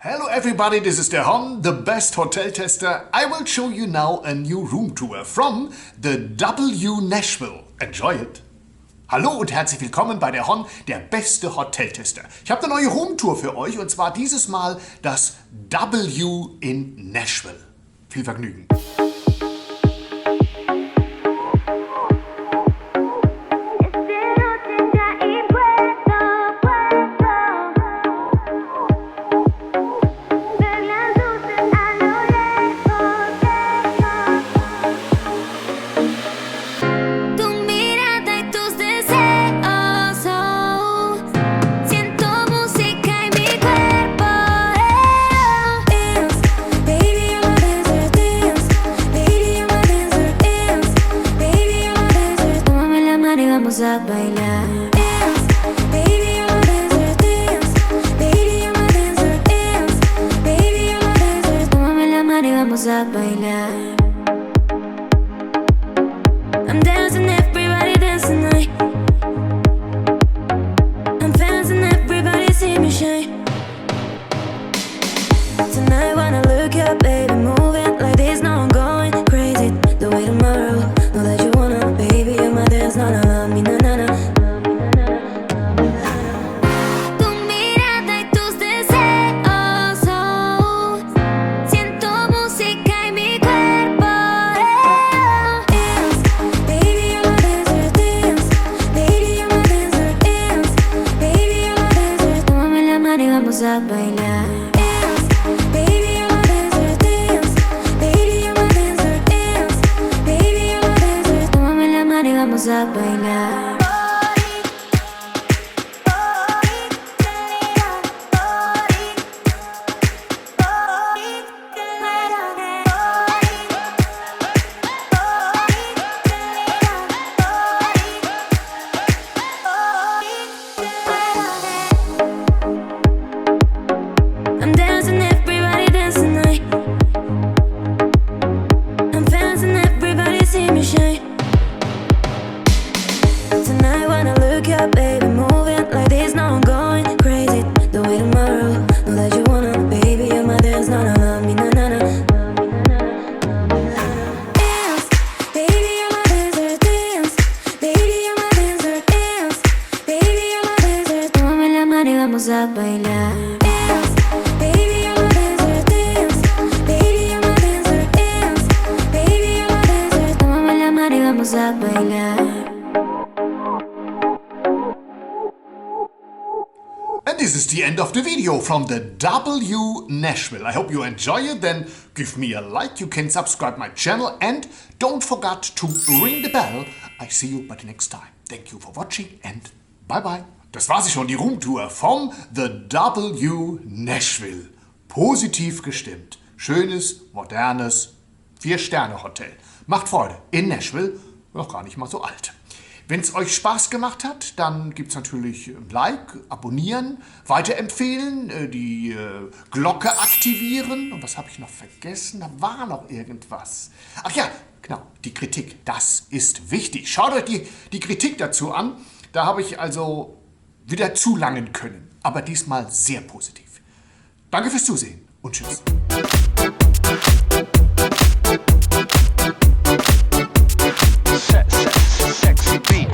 Hello everybody, this is derhon, the best hotel tester. I will show you now a new room tour from the W Nashville. Enjoy it! Hallo und herzlich willkommen bei derhon, der beste Hoteltester. Ich habe eine neue Roomtour für euch und zwar dieses Mal das W in Nashville. Viel Vergnügen! A bailar. Dance, baby, I'm a dancer. Dance, baby, I'm a dancer. Dance, baby, I'm a dancer. Tómame la mano y vamos a bailar. I'm dancing, everybody dance tonight. I'm dancing, everybody see me shine. Tonight when I look up, baby, moving like this, now I'm going crazy. The way tomorrow, know that you wanna, baby, you're my dance, no, no. A bailar. Dance, baby, I'm a dancer. Dance, baby, I'm a dancer. Dance, baby, I'm a dancer. Tómame la mano y vamos a bailar. I'm dancing, everybody dance tonight. I'm dancing, everybody see me shine. Tonight when I look up, baby, moving like this, now I'm going crazy. The way tomorrow, know that you wanna, baby, you're my dance, no, no, no, me, no, no, no. Dance, baby, I'm a dancer. Dance, baby, I'm a dancer. Dance, baby, I'm a dancer. Tómame la mano y vamos a bailar. Baby, I'm a dancer. Dance, baby, I'm a dancer. Dance, baby, I'm a dancer. Tómame la mano y vamos a bailar. And this is the end of the video from the W Nashville. I hope you enjoy it. Then give me a like. You can subscribe my channel and don't forget to ring the bell. I see you by the next time. Thank you for watching and bye bye. Das war sie schon, die Roomtour vom The W Nashville. Positiv gestimmt. Schönes, modernes 4-Sterne-Hotel. Macht Freude. In Nashville. Noch gar nicht mal so alt. Wenn es euch Spaß gemacht hat, dann gibt es natürlich ein Like, abonnieren, weiterempfehlen, die Glocke aktivieren. Und was habe ich noch vergessen? Da war noch irgendwas. Ach ja, genau, die Kritik. Das ist wichtig. Schaut euch die Kritik dazu an. Da habe ich also wieder zulangen können. Aber diesmal sehr positiv. Danke fürs Zusehen und tschüss. Sexy beat.